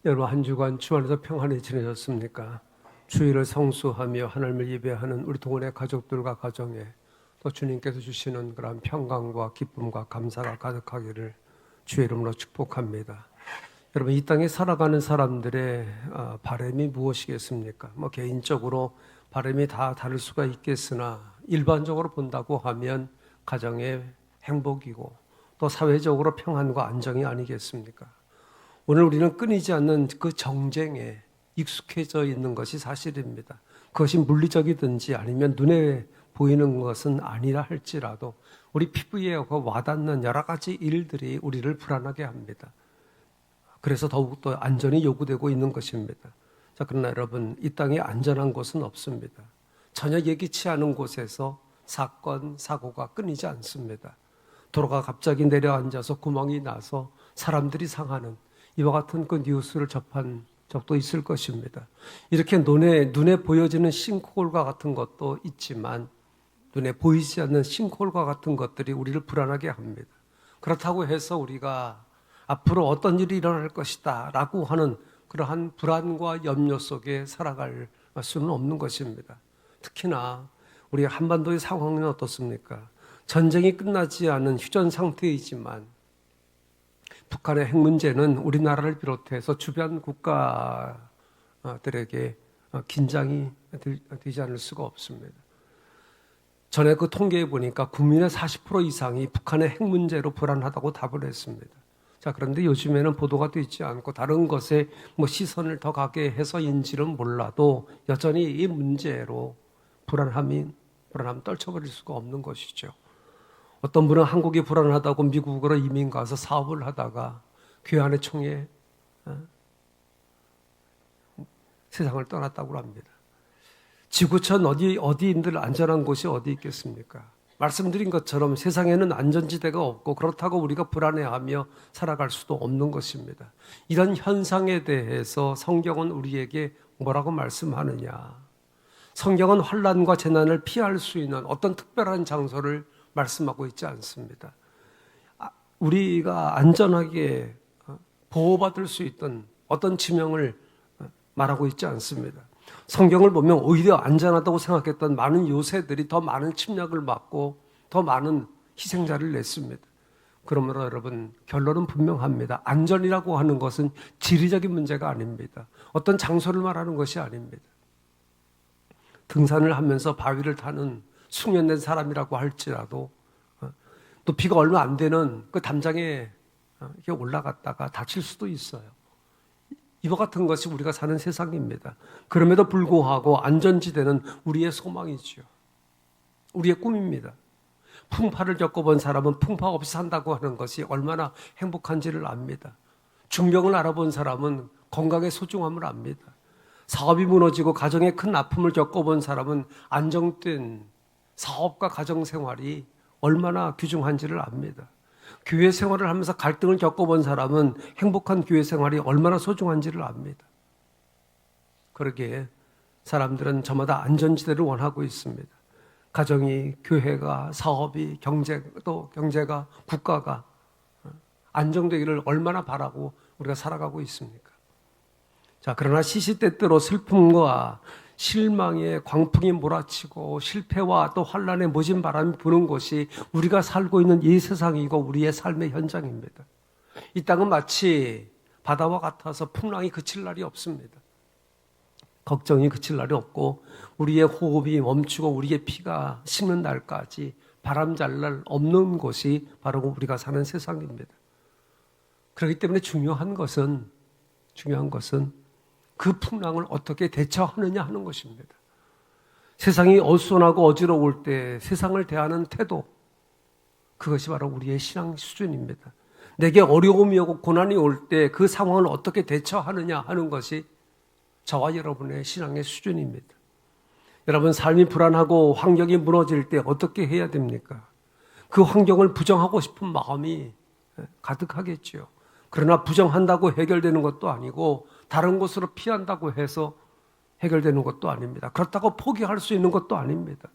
여러분 한 주간 주 안에서 평안히 지내셨습니까? 주일을 성수하며 하나님을 예배하는 우리 동원의 가족들과 가정에 또 주님께서 주시는 그런 평강과 기쁨과 감사가 가득하기를 주의 이름으로 축복합니다. 여러분 이 땅에 살아가는 사람들의 바람이 무엇이겠습니까? 개인적으로 바람이 다 다를 수가 있겠으나 일반적으로 본다고 하면 가정의 행복이고 또 사회적으로 평안과 안정이 아니겠습니까? 오늘 우리는 끊이지 않는 그 정쟁에 익숙해져 있는 것이 사실입니다. 그것이 물리적이든지 아니면 눈에 보이는 것은 아니라 할지라도 우리 피부에 와닿는 여러 가지 일들이 우리를 불안하게 합니다. 그래서 더욱더 안전이 요구되고 있는 것입니다. 자, 그러나 여러분, 이 땅에 안전한 곳은 없습니다. 전혀 예기치 않은 곳에서 사건, 사고가 끊이지 않습니다. 도로가 갑자기 내려앉아서 구멍이 나서 사람들이 상하는 이와 같은 그 뉴스를 접한 적도 있을 것입니다. 이렇게 눈에 보여지는 싱크홀과 같은 것도 있지만 눈에 보이지 않는 싱크홀과 같은 것들이 우리를 불안하게 합니다. 그렇다고 해서 우리가 앞으로 어떤 일이 일어날 것이다 라고 하는 그러한 불안과 염려 속에 살아갈 수는 없는 것입니다. 특히나 우리 한반도의 상황은 어떻습니까? 전쟁이 끝나지 않은 휴전 상태이지만 북한의 핵 문제는 우리나라를 비롯해서 주변 국가들에게 긴장이 되지 않을 수가 없습니다. 전에 그 통계에 보니까 국민의 40% 이상이 북한의 핵 문제로 불안하다고 답을 했습니다. 자, 그런데 요즘에는 보도가 되지 않고 다른 것에 시선을 더 가게 해서인지는 몰라도 여전히 이 문제로 불안함 떨쳐버릴 수가 없는 것이죠. 어떤 분은 한국이 불안하다고 미국으로 이민 가서 사업을 하다가 괴한의 총에 세상을 떠났다고 합니다. 지구촌 어디인들 안전한 곳이 어디 있겠습니까? 말씀드린 것처럼 세상에는 안전지대가 없고 그렇다고 우리가 불안해하며 살아갈 수도 없는 것입니다. 이런 현상에 대해서 성경은 우리에게 뭐라고 말씀하느냐? 성경은 환난과 재난을 피할 수 있는 어떤 특별한 장소를 말씀하고 있지 않습니다. 우리가 안전하게 보호받을 수 있던 어떤 지명을 말하고 있지 않습니다. 성경을 보면 오히려 안전하다고 생각했던 많은 요새들이 더 많은 침략을 받고 더 많은 희생자를 냈습니다. 그러므로 여러분 결론은 분명합니다. 안전이라고 하는 것은 지리적인 문제가 아닙니다. 어떤 장소를 말하는 것이 아닙니다. 등산을 하면서 바위를 타는 숙련된 사람이라고 할지라도 또 비가 얼마 안 되는 그 담장에 이렇게 올라갔다가 다칠 수도 있어요. 이와 같은 것이 우리가 사는 세상입니다. 그럼에도 불구하고 안전지대는 우리의 소망이지요. 우리의 꿈입니다. 풍파를 겪어본 사람은 풍파 없이 산다고 하는 것이 얼마나 행복한지를 압니다. 중병을 알아본 사람은 건강의 소중함을 압니다. 사업이 무너지고 가정의 큰 아픔을 겪어본 사람은 안정된 사업과 가정생활이 얼마나 귀중한지를 압니다. 교회 생활을 하면서 갈등을 겪어본 사람은 행복한 교회 생활이 얼마나 소중한지를 압니다. 그러기에 사람들은 저마다 안전지대를 원하고 있습니다. 가정이, 교회가, 사업이, 경제가, 국가가 안정되기를 얼마나 바라고 우리가 살아가고 있습니까? 자, 그러나 시시때때로 슬픔과 실망의 광풍이 몰아치고 실패와 또 환난의 모진 바람이 부는 곳이 우리가 살고 있는 이 세상이고 우리의 삶의 현장입니다. 이 땅은 마치 바다와 같아서 풍랑이 그칠 날이 없습니다. 걱정이 그칠 날이 없고 우리의 호흡이 멈추고 우리의 피가 식는 날까지 바람잘 날 없는 곳이 바로 우리가 사는 세상입니다. 그렇기 때문에 중요한 것은 그 풍랑을 어떻게 대처하느냐 하는 것입니다. 세상이 어수선하고 어지러울 때 세상을 대하는 태도, 그것이 바로 우리의 신앙 수준입니다. 내게 어려움이 오고 고난이 올 때 그 상황을 어떻게 대처하느냐 하는 것이 저와 여러분의 신앙의 수준입니다. 여러분 삶이 불안하고 환경이 무너질 때 어떻게 해야 됩니까? 그 환경을 부정하고 싶은 마음이 가득하겠지요. 그러나 부정한다고 해결되는 것도 아니고 다른 곳으로 피한다고 해서 해결되는 것도 아닙니다. 그렇다고 포기할 수 있는 것도 아닙니다.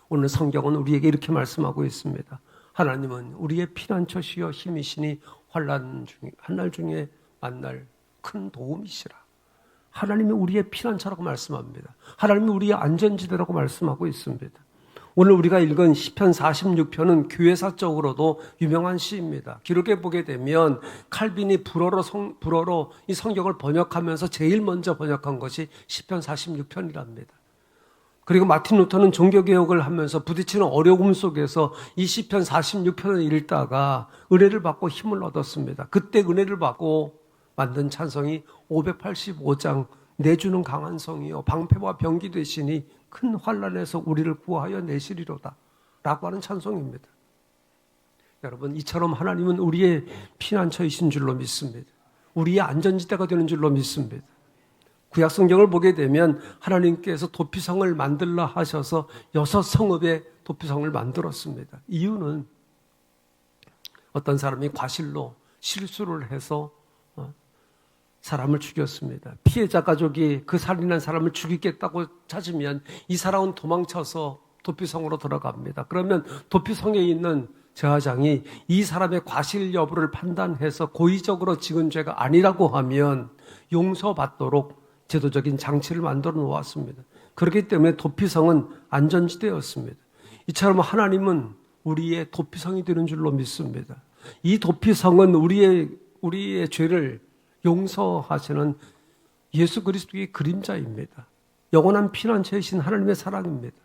오늘 성경은 우리에게 이렇게 말씀하고 있습니다. 하나님은 우리의 피난처시여 힘이시니 한날 중에 만날 큰 도움이시라. 하나님이 우리의 피난처라고 말씀합니다. 하나님이 우리의 안전지대라고 말씀하고 있습니다. 오늘 우리가 읽은 시편 46편은 교회사적으로도 유명한 시입니다. 기록에 보게 되면 칼빈이 불어로 이 성경을 번역하면서 제일 먼저 번역한 것이 시편 46편이랍니다. 그리고 마틴 루터는 종교개혁을 하면서 부딪히는 어려움 속에서 이 시편 46편을 읽다가 은혜를 받고 힘을 얻었습니다. 그때 은혜를 받고 만든 찬송이 585장 내주는 강한 성이요 방패와 병기 되시니 큰 환난에서 우리를 구하여 내시리로다 라고 하는 찬송입니다. 여러분, 이처럼 하나님은 우리의 피난처이신 줄로 믿습니다. 우리의 안전지대가 되는 줄로 믿습니다. 구약 성경을 보게 되면 하나님께서 도피성을 만들라 하셔서 6성읍의 도피성을 만들었습니다. 이유는 어떤 사람이 과실로 실수를 해서 사람을 죽였습니다. 피해자 가족이 그 살인한 사람을 죽이겠다고 찾으면 이 사람은 도망쳐서 도피성으로 들어갑니다. 그러면 도피성에 있는 제사장이 이 사람의 과실 여부를 판단해서 고의적으로 지은 죄가 아니라고 하면 용서받도록 제도적인 장치를 만들어 놓았습니다. 그렇기 때문에 도피성은 안전지대였습니다. 이처럼 하나님은 우리의 도피성이 되는 줄로 믿습니다. 이 도피성은 우리의 죄를 용서하시는 예수 그리스도의 그림자입니다. 영원한 피난처이신 하나님의 사랑입니다.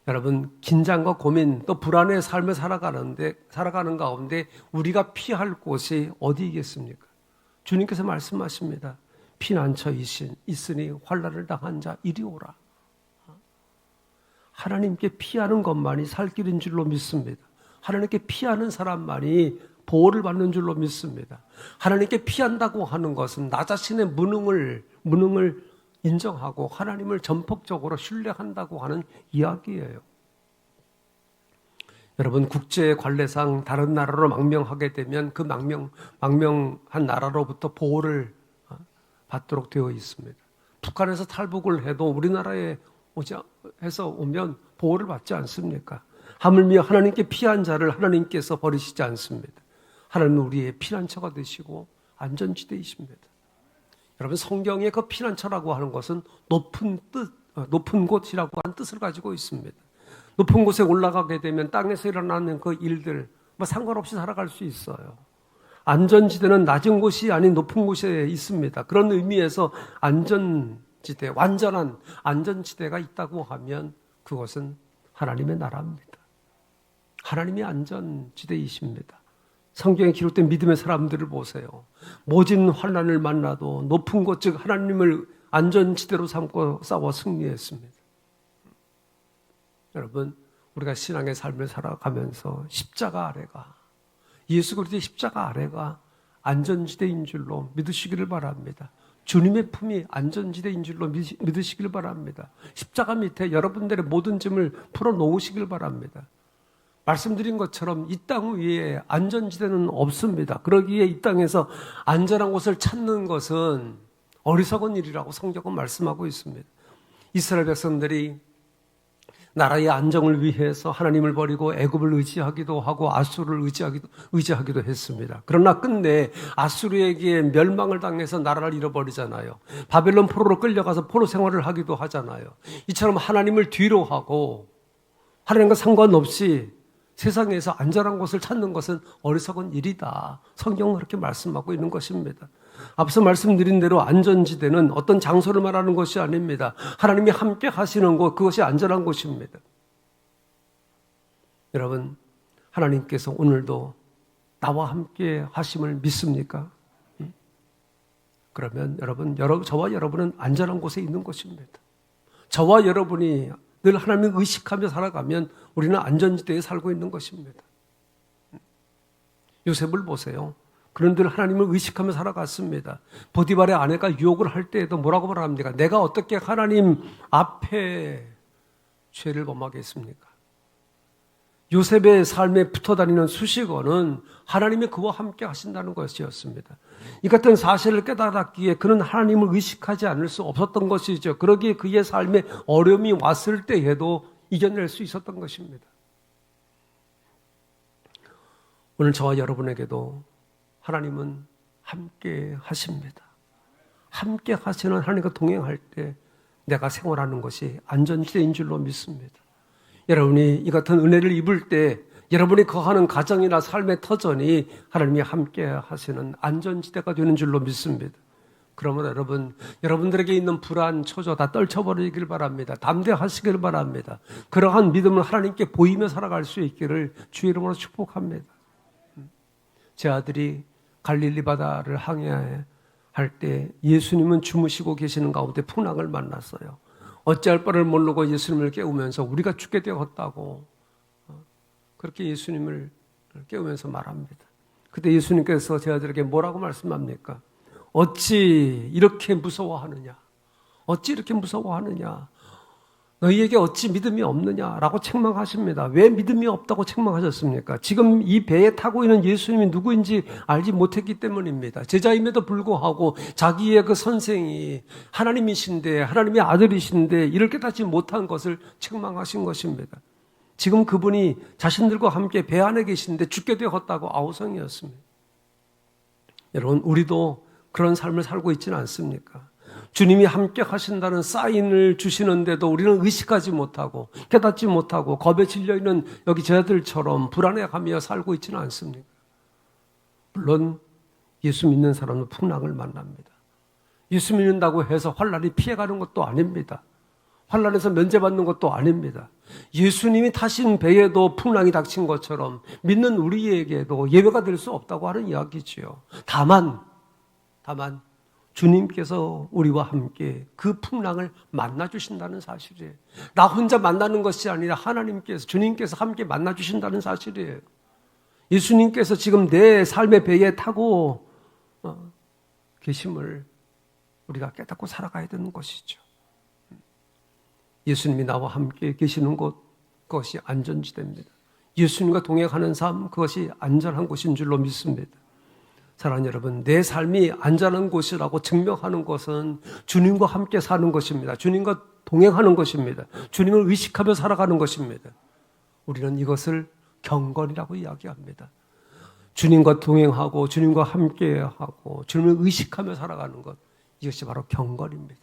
여러분, 긴장과 고민 또 불안의 삶을 살아가는 가운데 우리가 피할 곳이 어디이겠습니까? 주님께서 말씀하십니다. 피난처 있으니 환난을 당한 자 이리 오라. 하나님께 피하는 것만이 살 길인 줄로 믿습니다. 하나님께 피하는 사람만이 보호를 받는 줄로 믿습니다. 하나님께 피한다고 하는 것은 나 자신의 무능을 인정하고 하나님을 전폭적으로 신뢰한다고 하는 이야기예요. 여러분, 국제 관례상 다른 나라로 망명하게 되면 그 망명한 나라로부터 보호를 받도록 되어 있습니다. 북한에서 탈북을 해도 우리나라에 오면 보호를 받지 않습니까? 하물며 하나님께 피한 자를 하나님께서 버리시지 않습니다. 하나님은 우리의 피난처가 되시고 안전지대이십니다. 여러분, 성경의 그 피난처라고 하는 것은 높은 곳이라고 하는 뜻을 가지고 있습니다. 높은 곳에 올라가게 되면 땅에서 일어나는 그 일들 상관없이 살아갈 수 있어요. 안전지대는 낮은 곳이 아닌 높은 곳에 있습니다. 그런 의미에서 안전지대, 완전한 안전지대가 있다고 하면 그것은 하나님의 나라입니다. 하나님의 안전지대이십니다. 성경에 기록된 믿음의 사람들을 보세요. 모진 환난을 만나도 높은 곳, 즉 하나님을 안전지대로 삼고 싸워 승리했습니다. 여러분, 우리가 신앙의 삶을 살아가면서 십자가 아래가, 예수 그리스도의 십자가 아래가 안전지대인 줄로 믿으시기를 바랍니다. 주님의 품이 안전지대인 줄로 믿으시길 바랍니다. 십자가 밑에 여러분들의 모든 짐을 풀어놓으시길 바랍니다. 말씀드린 것처럼 이 땅 위에 안전지대는 없습니다. 그러기에 이 땅에서 안전한 곳을 찾는 것은 어리석은 일이라고 성경은 말씀하고 있습니다. 이스라엘 백성들이 나라의 안정을 위해서 하나님을 버리고 애굽을 의지하기도 하고 아수르를 의지하기도 했습니다. 그러나 끝내 아수르에게 멸망을 당해서 나라를 잃어버리잖아요. 바벨론 포로로 끌려가서 포로 생활을 하기도 하잖아요. 이처럼 하나님을 뒤로 하고 하나님과 상관없이 세상에서 안전한 곳을 찾는 것은 어리석은 일이다. 성경은 그렇게 말씀하고 있는 것입니다. 앞서 말씀드린 대로 안전지대는 어떤 장소를 말하는 것이 아닙니다. 하나님이 함께 하시는 곳, 그것이 안전한 곳입니다. 여러분, 하나님께서 오늘도 나와 함께 하심을 믿습니까? 그러면 여러분, 저와 여러분은 안전한 곳에 있는 것입니다. 저와 여러분이 늘 하나님을 의식하며 살아가면 우리는 안전지대에 살고 있는 것입니다. 요셉을 보세요. 그런 늘 하나님을 의식하며 살아갔습니다. 보디발의 아내가 유혹을 할 때에도 뭐라고 말합니까? 내가 어떻게 하나님 앞에 죄를 범하겠습니까? 요셉의 삶에 붙어다니는 수식어는 하나님이 그와 함께 하신다는 것이었습니다. 이 같은 사실을 깨달았기에 그는 하나님을 의식하지 않을 수 없었던 것이죠. 그러기에 그의 삶에 어려움이 왔을 때에도 이겨낼 수 있었던 것입니다. 오늘 저와 여러분에게도 하나님은 함께 하십니다. 함께 하시는 하나님과 동행할 때 내가 생활하는 것이 안전지대인 줄로 믿습니다. 여러분이 이 같은 은혜를 입을 때 여러분이 거하는 가정이나 삶의 터전이 하나님이 함께 하시는 안전지대가 되는 줄로 믿습니다. 그러면 여러분들에게 있는 불안, 초조 다 떨쳐버리길 바랍니다. 담대하시길 바랍니다. 그러한 믿음을 하나님께 보이며 살아갈 수 있기를 주의 이름으로 축복합니다. 제 아들이 갈릴리 바다를 항해할 때 예수님은 주무시고 계시는 가운데 풍랑을 만났어요. 어찌할 바를 모르고 예수님을 깨우면서 우리가 죽게 되었다고 그렇게 예수님을 깨우면서 말합니다. 그때 예수님께서 제 아들에게 뭐라고 말씀합니까? 어찌 이렇게 무서워하느냐? 어찌 이렇게 무서워하느냐? 너희에게 어찌 믿음이 없느냐라고 책망하십니다. 왜 믿음이 없다고 책망하셨습니까? 지금 이 배에 타고 있는 예수님이 누구인지 알지 못했기 때문입니다. 제자임에도 불구하고 자기의 그 선생이 하나님이신데 하나님의 아들이신데 이를 깨닫지 못한 것을 책망하신 것입니다. 지금 그분이 자신들과 함께 배 안에 계신데 죽게 되었다고 아우성이었습니다. 여러분, 우리도 그런 삶을 살고 있지는 않습니까? 주님이 함께 하신다는 사인을 주시는데도 우리는 의식하지 못하고 깨닫지 못하고 겁에 질려있는 여기 제자들처럼 불안해하며 살고 있지는 않습니까? 물론 예수 믿는 사람은 풍랑을 만납니다. 예수 믿는다고 해서 환난이 피해가는 것도 아닙니다. 환난에서 면제받는 것도 아닙니다. 예수님이 타신 배에도 풍랑이 닥친 것처럼 믿는 우리에게도 예외가 될 수 없다고 하는 이야기지요. 다만 주님께서 우리와 함께 그 풍랑을 만나주신다는 사실이에요. 나 혼자 만나는 것이 아니라 하나님께서, 주님께서 함께 만나주신다는 사실이에요. 예수님께서 지금 내 삶의 배에 타고 계심을 우리가 깨닫고 살아가야 되는 것이죠. 예수님이 나와 함께 계시는 곳, 그것이 안전지대입니다. 예수님과 동행하는 삶, 그것이 안전한 곳인 줄로 믿습니다. 사랑하는 여러분, 내 삶이 안전한 곳이라고 증명하는 것은 주님과 함께 사는 것입니다. 주님과 동행하는 것입니다. 주님을 의식하며 살아가는 것입니다. 우리는 이것을 경건이라고 이야기합니다. 주님과 동행하고 주님과 함께하고 주님을 의식하며 살아가는 것, 이것이 바로 경건입니다.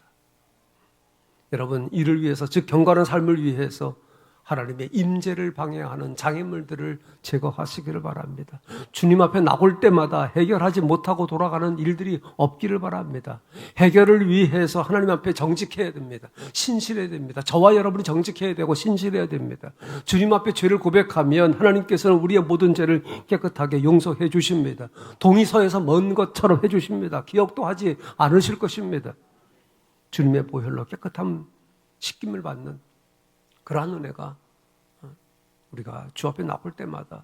여러분, 이를 위해서, 즉 경건한 삶을 위해서 하나님의 임재를 방해하는 장애물들을 제거하시기를 바랍니다. 주님 앞에 나올 때마다 해결하지 못하고 돌아가는 일들이 없기를 바랍니다. 해결을 위해서 하나님 앞에 정직해야 됩니다. 신실해야 됩니다. 저와 여러분이 정직해야 되고 신실해야 됩니다. 주님 앞에 죄를 고백하면 하나님께서는 우리의 모든 죄를 깨끗하게 용서해 주십니다. 동의서에서 먼 것처럼 해 주십니다. 기억도 하지 않으실 것입니다. 주님의 보혈로 깨끗함 씻김을 받는 그러한 은혜가 우리가 주 앞에 나올 때마다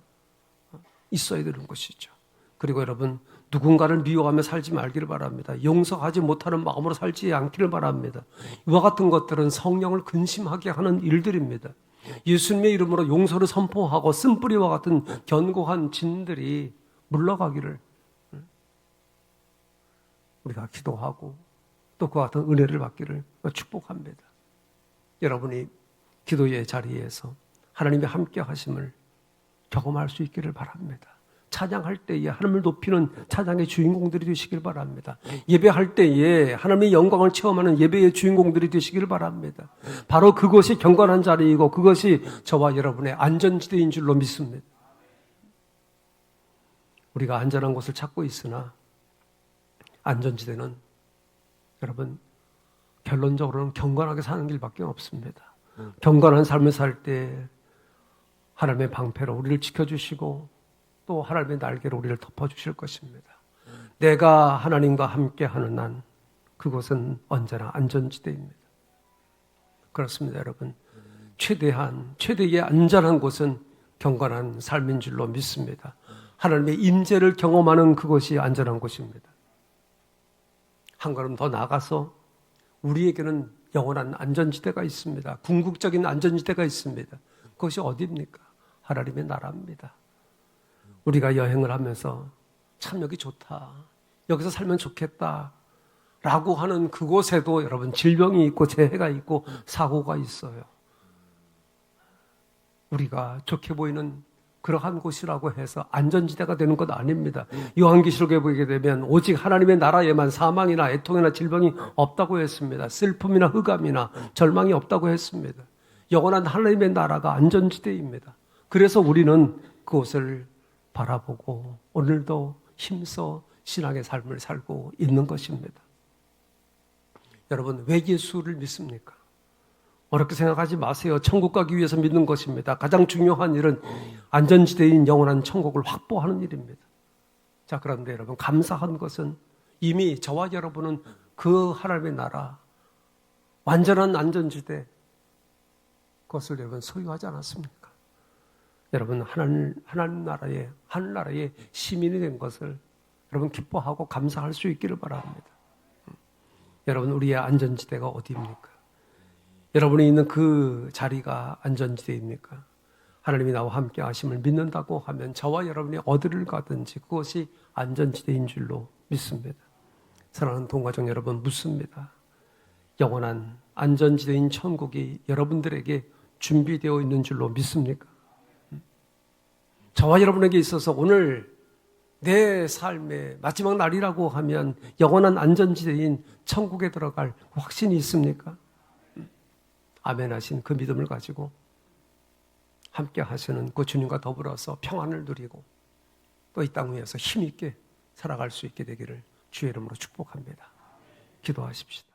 있어야 되는 것이죠. 그리고 여러분, 누군가를 미워하며 살지 말기를 바랍니다. 용서하지 못하는 마음으로 살지 않기를 바랍니다. 이와 같은 것들은 성령을 근심하게 하는 일들입니다. 예수님의 이름으로 용서를 선포하고 쓴뿌리와 같은 견고한 진들이 물러가기를 우리가 기도하고 또 그와 같은 은혜를 받기를 축복합니다. 여러분이 기도의 자리에서 하나님의 함께 하심을 경험할 수 있기를 바랍니다. 찬양할 때에 하나님을 높이는 찬양의 주인공들이 되시길 바랍니다. 예배할 때에 하나님의 영광을 체험하는 예배의 주인공들이 되시길 바랍니다. 바로 그것이 경건한 자리이고 그것이 저와 여러분의 안전지대인 줄로 믿습니다. 우리가 안전한 곳을 찾고 있으나 안전지대는 여러분 결론적으로는 경건하게 사는 길밖에 없습니다. 경건한 삶을 살 때 하나님의 방패로 우리를 지켜주시고 또 하나님의 날개로 우리를 덮어주실 것입니다. 내가 하나님과 함께하는 한 그곳은 언제나 안전지대입니다. 그렇습니다, 여러분. 최대의 안전한 곳은 경건한 삶인 줄로 믿습니다. 하나님의 임재를 경험하는 그것이 안전한 곳입니다. 한 걸음 더 나아가서 우리에게는 영원한 안전지대가 있습니다. 궁극적인 안전지대가 있습니다. 그것이 어디입니까? 하나님의 나라입니다. 우리가 여행을 하면서 참 여기 좋다, 여기서 살면 좋겠다 라고 하는 그곳에도 여러분 질병이 있고 재해가 있고 사고가 있어요. 우리가 좋게 보이는 그러한 곳이라고 해서 안전지대가 되는 것 아닙니다. 요한계시록에 보게 되면 오직 하나님의 나라에만 사망이나 애통이나 질병이 없다고 했습니다. 슬픔이나 흑암이나 절망이 없다고 했습니다. 영원한 하나님의 나라가 안전지대입니다. 그래서 우리는 그곳을 바라보고 오늘도 힘써 신앙의 삶을 살고 있는 것입니다. 여러분, 왜 예수를 믿습니까? 어렵게 생각하지 마세요. 천국 가기 위해서 믿는 것입니다. 가장 중요한 일은 안전지대인 영원한 천국을 확보하는 일입니다. 자, 그런데 여러분, 감사한 것은 이미 저와 여러분은 그 하나님의 나라, 완전한 안전지대, 그것을 여러분 소유하지 않았습니까? 여러분, 하나님 나라의, 하늘나라의 시민이 된 것을 여러분 기뻐하고 감사할 수 있기를 바랍니다. 여러분, 우리의 안전지대가 어디입니까? 여러분이 있는 그 자리가 안전지대입니까? 하나님이 나와 함께 하심을 믿는다고 하면 저와 여러분이 어디를 가든지 그것이 안전지대인 줄로 믿습니다. 사랑하는 동가족 여러분, 묻습니다. 영원한 안전지대인 천국이 여러분들에게 준비되어 있는 줄로 믿습니까? 저와 여러분에게 있어서 오늘 내 삶의 마지막 날이라고 하면 영원한 안전지대인 천국에 들어갈 확신이 있습니까? 아멘 하신 그 믿음을 가지고 함께 하시는 그 주님과 더불어서 평안을 누리고 또 이 땅 위에서 힘있게 살아갈 수 있게 되기를 주의 이름으로 축복합니다. 기도하십시다.